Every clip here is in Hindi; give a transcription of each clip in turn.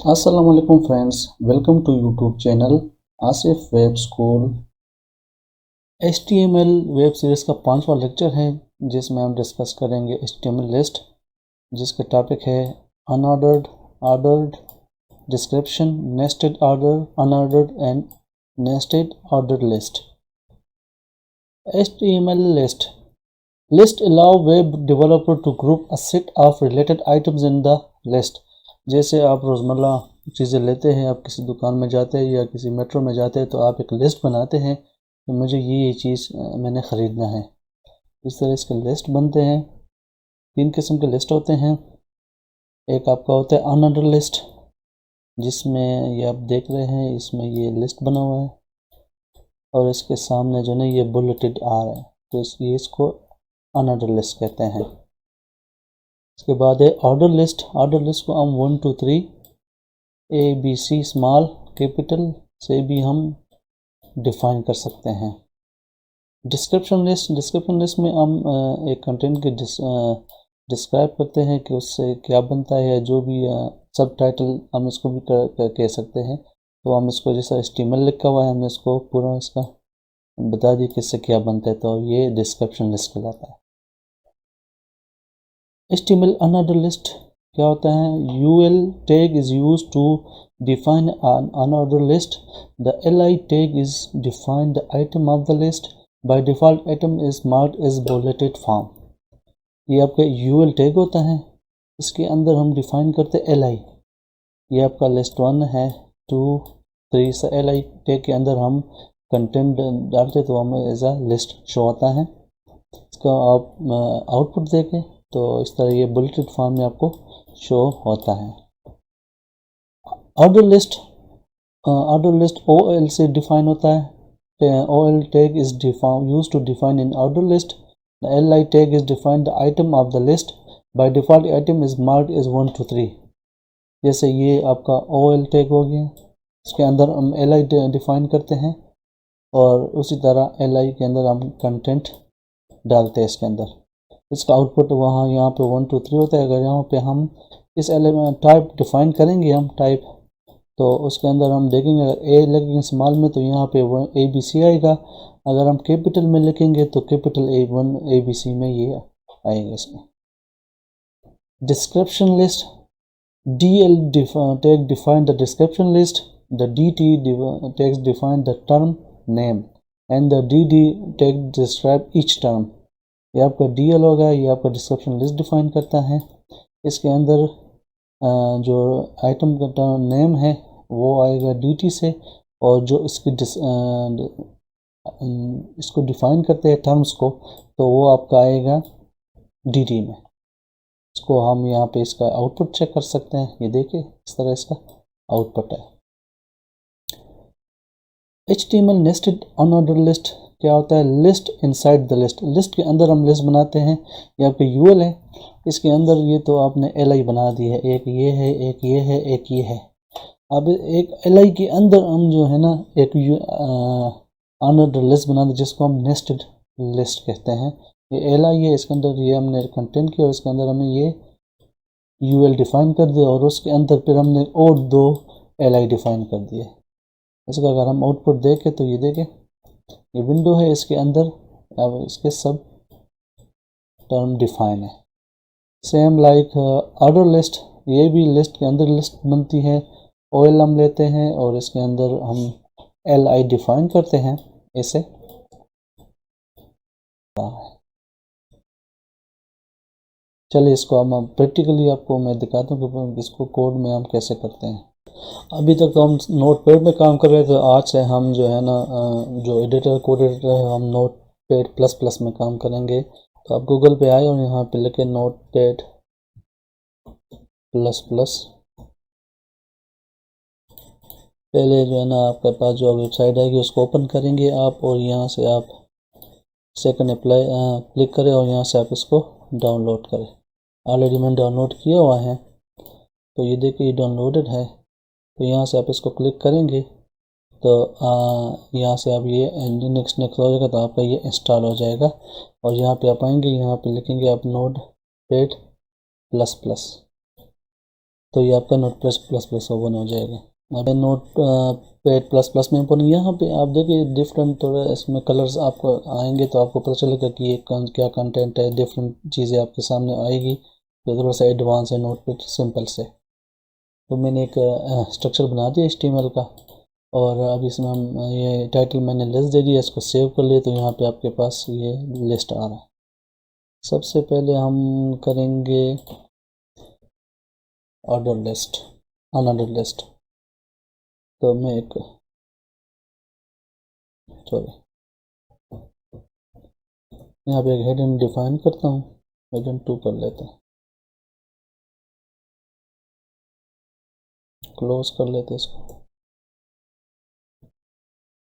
अस्सलाम वालेकुम friends, welcome to YouTube channel Asif web school. HTML web series का 5वां लेक्चर है जिसमें हम डिस्कस करेंगे HTML लिस्ट, जिसका टॉपिक है unordered, ordered, description, nested order, unordered and nested order list. HTML list allow web developer to group a set of related items in the list। जैसे आप रोज़मर्रा चीज़ें लेते हैं, आप किसी दुकान में जाते हैं या किसी मेट्रो में जाते हैं तो आप एक लिस्ट बनाते हैं कि मुझे ये चीज़ मैंने ख़रीदना है। इस तरह इसके लिस्ट बनते हैं। 3 किस्म के लिस्ट होते हैं। एक आपका होता है अनऑर्डर लिस्ट, जिसमें ये आप देख रहे हैं, इसमें ये लिस्ट बना हुआ है और इसके सामने जो ना ये बुलेटेड आ रहा है, तो इसको अनऑर्डर लिस्ट कहते हैं। इसके बाद है ऑर्डर लिस्ट। ऑर्डर लिस्ट को हम 1 2 3 ABC स्मॉल कैपिटल से भी हम डिफाइन कर सकते हैं। डिस्क्रिप्शन लिस्ट में हम एक कंटेंट के डिस्क्राइब करते हैं कि उससे क्या बनता है, जो भी सब टाइटल हम इसको भी कह सकते हैं। तो हम इसको जैसा HTML लिखा हुआ है, हमने इसको पूरा इसका बता दी कि इससे क्या बनता है, तो ये डिस्क्रिप्शन लिस्ट कहलाता है। HTML अनऑर्डर लिस्ट क्या होता है? UL tag is used to define an unorder list. The LI tag is define the item of the list. By default item is marked as bulleted form। ये आपका UL tag होता है, इसके अंदर हम डिफाइन करते हैं LI। ये आपका लिस्ट 1 है, 2 3 से LI tag के अंदर हम कंटेंट डालते तो हमें एज अ लिस्ट शो होता है। इसका आप आउटपुट देखें तो इस तरह ये बुलेटेड फॉर्म में आपको शो होता है। ऑर्डर लिस्ट OL से डिफाइन होता है। OL tag is use to define in order list. The LI tag is define the item of the list. By default item is marked as 1 2 3। जैसे ये आपका OL टैग हो गया, इसके अंदर हम LI डिफाइन करते हैं और उसी तरह LI के अंदर हम कंटेंट डालते हैं इसके अंदर। इसका आउटपुट वहाँ यहाँ पे 1 2 3 होता है। अगर यहाँ पे हम इस एलिमेंट टाइप डिफाइन करेंगे हम टाइप, तो उसके अंदर हम देखेंगे अगर A लिखेंगे स्मॉल में तो यहाँ पे ABC आएगा। अगर हम कैपिटल में लिखेंगे तो कैपिटल A1 ABC में ये आएगा। इसमें description list, DL tag define the description list, the DT tags define the term name and the DD tag describe each term। ये आपका DL होगा, ये आपका डिस्क्रिप्शन लिस्ट डिफाइन करता है। इसके अंदर जो आइटम का नेम है वो आएगा DT से, और जो इसको डिफाइन करते हैं टर्म्स को, तो वो आपका आएगा DD में। इसको हम यहाँ पे इसका आउटपुट चेक कर सकते हैं। ये देखिए इस तरह इसका आउटपुट है। HTML नेस्टेड अनऑर्डर लिस्ट क्या होता है? List inside the list. List के अंदर हम लिस्ट बनाते हैं। ये आपके UL है, इसके अंदर ये तो आपने LI बना दी है, एक ये है, एक ये है, एक ये है। अब एक LI के अंदर हम जो है ना एक अनऑर्डर लिस्ट बना दी, जिसको हम नेस्टेड लिस्ट कहते हैं। ये LI है, इसके अंदर ये हमने कंटेंट किया, इसके अंदर हमने ये UL डिफाइन कर दिया और उसके अंदर फिर हमने और 2 LI डिफाइन कर दिए। इसका अगर हम आउटपुट देखें तो ये देखें, ये विंडो है, इसके अंदर अब इसके सब टर्म डिफाइन है। सेम लाइक ऑर्डर लिस्ट, ये भी लिस्ट के अंदर लिस्ट बनती है। OL हम लेते हैं और इसके अंदर हम LI डिफाइन करते हैं ऐसे। चलिए इसको हम प्रैक्टिकली आपको मैं दिखाता हूँ कि इसको कोड में हम कैसे करते हैं। अभी तक तो हम नोटपैड में काम कर रहे थे, आज से हम जो है ना जो एडिटर कोड एडिटर है, हम नोटपैड प्लस प्लस में काम करेंगे। तो आप गूगल पे आए और यहाँ पे लिखे नोटपैड प्लस प्लस। पहले जो है ना आपके पास जो वेबसाइट आएगी उसको ओपन करेंगे आप, और यहाँ से आप सेकंड अप्लाई क्लिक करें और यहाँ से आप इसको डाउनलोड करें। ऑलरेडी मैंने डाउनलोड किया हुआ है, तो ये देखिए ये डाउनलोडेड है। तो यहाँ से आप इसको क्लिक करेंगे तो यहाँ से आप ये नेक्स्ट हो जाएगा, तो आपका ये इंस्टॉल हो जाएगा। और यहाँ पे आप आएंगे, यहाँ पे लिखेंगे आप नोटपैड प्लस प्लस। तो ये आपका note plus plus plus open हो जाएगा। अब नोट पैड प्लस प्लस में ओपन, यहाँ पे आप देखिए डिफरेंट थोड़ा इसमें कलर्स आपको आएंगे तो आपको पता चलेगा कि ये क्या कंटेंट है, डिफरेंट चीज़ें आपके सामने आएगी। तो थोड़ा सा एडवांस है नोट पैड सिंपल से। तो मैंने एक स्ट्रक्चर बना दिया HTML का, और अब इसमें हम ये टाइटल मैंने लिस्ट दे दिया, इसको सेव कर लिए तो यहाँ पे आपके पास ये लिस्ट आ रहा है। सबसे पहले हम करेंगे ऑर्डर लिस्ट, अनऑर्डर लिस्ट। तो मैं एक सॉरी यहाँ पे एक हेडन डिफाइन करता हूँ, हेडन 2 कर लेते हैं, क्लोज कर लेते हैं इसको।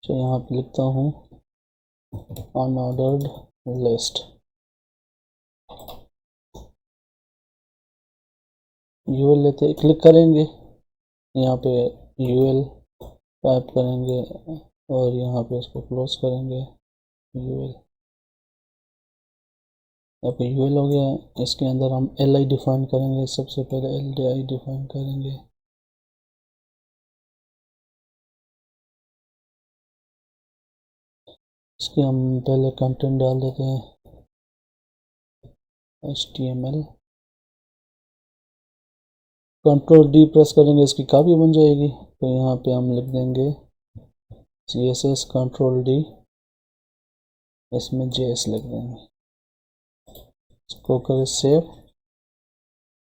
तो यहाँ पे लिखता हूँ अनऑर्डर्ड लिस्ट, यूएल लेते क्लिक करेंगे, यहाँ पे यूएल टाइप करेंगे और यहाँ पे इसको क्लोज करेंगे। यूएल, अब यूएल हो गया। इसके अंदर हम एल आई डिफाइन करेंगे, सबसे पहले एल डी आई डिफाइन करेंगे। इसके हम पहले कंटेंट डाल देते हैं HTML, कंट्रोल डी प्रेस करेंगे, इसकी कॉपी बन जाएगी। तो यहाँ पे हम लिख देंगे CSS कंट्रोल डी, इसमें JS लिख देंगे, इसको करें सेव।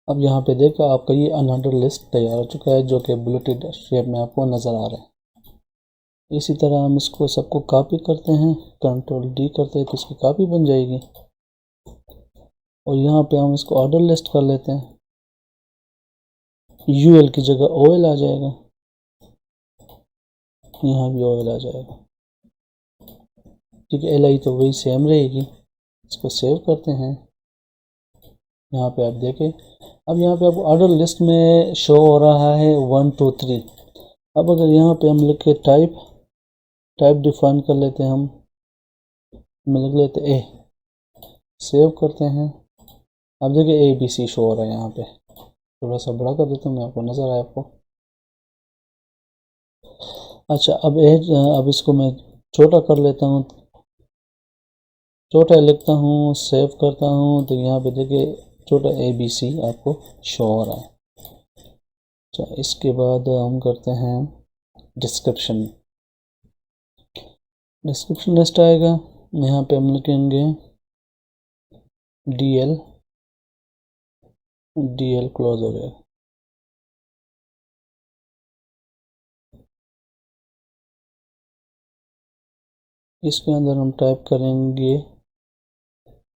अब यहाँ पे देखा आपका ये अनऑर्डर लिस्ट तैयार हो चुका है, जो कि बुलेटेड शेप में आपको नज़र आ रहा है। इसी तरह हम इसको सबको कॉपी करते हैं, कंट्रोल डी करते हैं तो इसकी कॉपी बन जाएगी। और यहाँ पे हम इसको ऑर्डर लिस्ट कर लेते हैं, यूएल की जगह OL आ जाएगा, यहाँ भी OL आ जाएगा। ठीक है, LI तो वही सेम रहेगी। इसको सेव करते हैं। यहाँ पे आप देखें, अब यहाँ पे आपको ऑर्डर लिस्ट में शो हो रहा है 1 2 3। अब अगर यहाँ पे हम लिखे टाइप डिफाइन कर लेते हैं, हम लिख लेते ए, सेव करते हैं। अब देखिए ABC शो हो रहा है यहाँ पे। थोड़ा सा बड़ा कर देता हूँ मैं, आपको नज़र आए आपको। अच्छा, अब इसको मैं छोटा कर लेता हूँ, छोटा लिखता हूँ, सेव करता हूँ तो यहाँ पे देखिए छोटा ABC आपको शो हो रहा है। अच्छा, इसके बाद हम करते हैं डिस्क्रिप्शन लिस्ट आएगा। यहाँ पे हम लिखेंगे DL क्लोज हो जाएगा। इसके अंदर हम टाइप करेंगे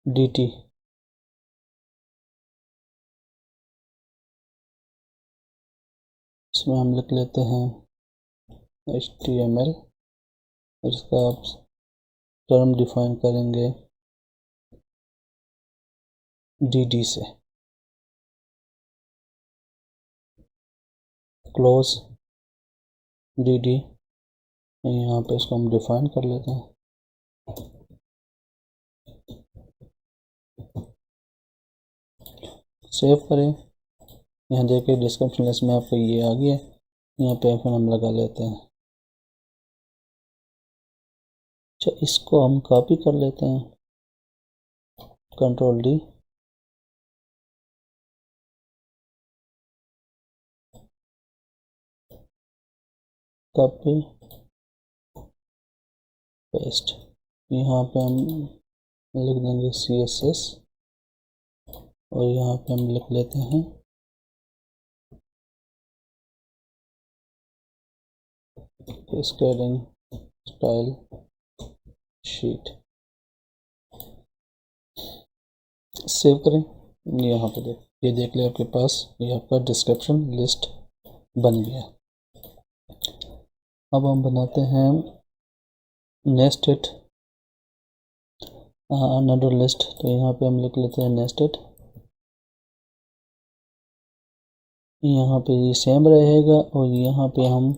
DT, इसमें हम लिख लेते हैं HTML, इसका आप टर्म डिफाइन करेंगे DD से, क्लोज DD। यहाँ पे इसको हम डिफाइन कर लेते हैं। सेव करें। यहाँ देखिए डिस्क्रिप्शन लिस्ट में आपको ये आ गया, यहाँ पे फिर हम लगा लेते हैं। अच्छा, इसको हम कॉपी कर लेते हैं, कंट्रोल D, कॉपी पेस्ट। यहाँ पे हम लिख देंगे CSS और यहाँ पे हम लिख लेते हैं स्केलिंग स्टाइल शीट। सेव करें। यहाँ पे ये देख ले आपके पास ये आपका डिस्क्रिप्शन लिस्ट बन गया। अब हम बनाते हैं नेस्टेड अनदर लिस्ट। तो यहाँ पे हम लिख लेते हैं नेस्टेड, यहाँ पे ये सेम रहेगा और यहाँ पे हम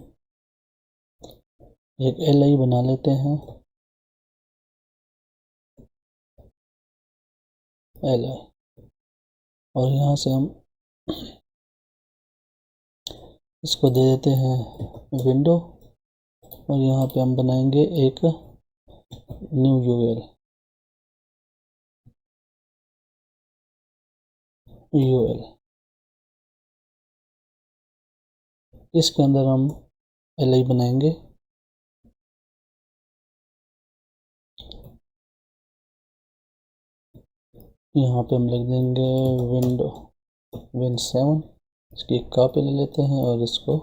एक LI बना लेते हैं, LI, और यहाँ से हम इसको दे देते हैं विंडो और यहाँ पे हम बनाएंगे एक न्यू यूएल। इसके अंदर हम एलआई बनाएंगे। यहाँ पे हम लिख देंगे Win7। इसकी एक कॉपी ले लेते हैं और इसको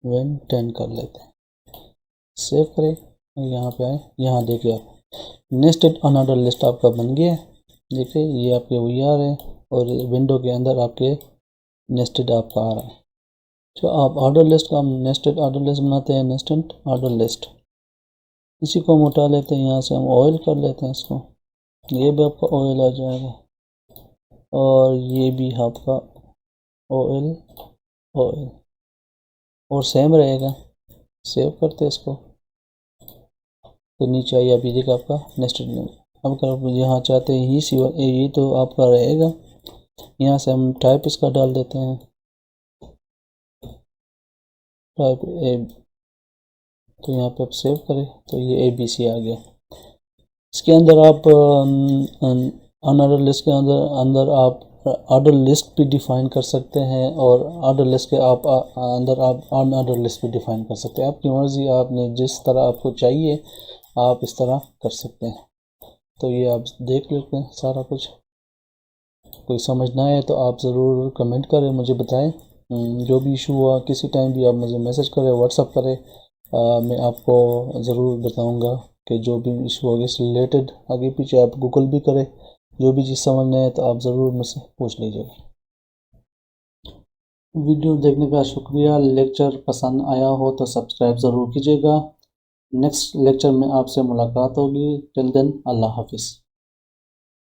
Win10 कर लेते हैं। सेव करें और यहाँ पे आए। यहाँ देखिए आप नेस्टेड अनऑर्डर लिस्ट आपका बन गया है। देखिए ये आपके VR है और विंडो के अंदर आपके नेस्टेड आपका आ रहा है। तो आप ऑर्डर लिस्ट का हम नेस्टेड ऑर्डर लिस्ट बनाते हैं। नेस्टेड ऑर्डर लिस्ट इसी को हम उठा लेते हैं। यहाँ से हम ऑयल कर लेते हैं इसको। ये भी आपका ऑयल आ जाएगा और ये भी आपका ऑयल और सेम रहेगा। सेव करते हैं इसको तो नीचे आइए अभी देखिए आपका नेस्टेड में। अब अगर आप यहाँ चाहते हैं ये तो आपका रहेगा। यहाँ से हम टाइप इसका डाल देते हैं टाइप ए। तो यहाँ पे आप सेव करें तो ये ABC आ गया। इसके अंदर आप अनऑर्डर लिस्ट के अंदर आप ऑर्डर लिस्ट भी डिफ़ाइन कर सकते हैं और ऑर्डर लिस्ट के अंदर आप अनऑर्डर लिस्ट भी डिफ़ाइन कर सकते हैं। आपकी मर्ज़ी, आपने जिस तरह आपको चाहिए आप इस तरह कर सकते हैं। तो ये आप देख लेते हैं सारा कुछ। कोई समझ ना आए तो आप ज़रूर कमेंट करें, मुझे बताएं। जो भी इशू हुआ किसी टाइम भी आप मुझे मैसेज करें, व्हाट्सअप करें। मैं आपको ज़रूर बताऊंगा कि जो भी इशू होगा इससे रिलेटेड। आगे पीछे आप गूगल भी करें, जो भी चीज़ समझ नहीं आए तो आप ज़रूर मुझसे पूछ लीजिएगा। वीडियो देखने का शुक्रिया। लेक्चर पसंद आया हो तो सब्सक्राइब ज़रूर कीजिएगा। नेक्स्ट लेक्चर में आपसे मुलाकात होगी। टिल देन अल्लाह हाफिज़।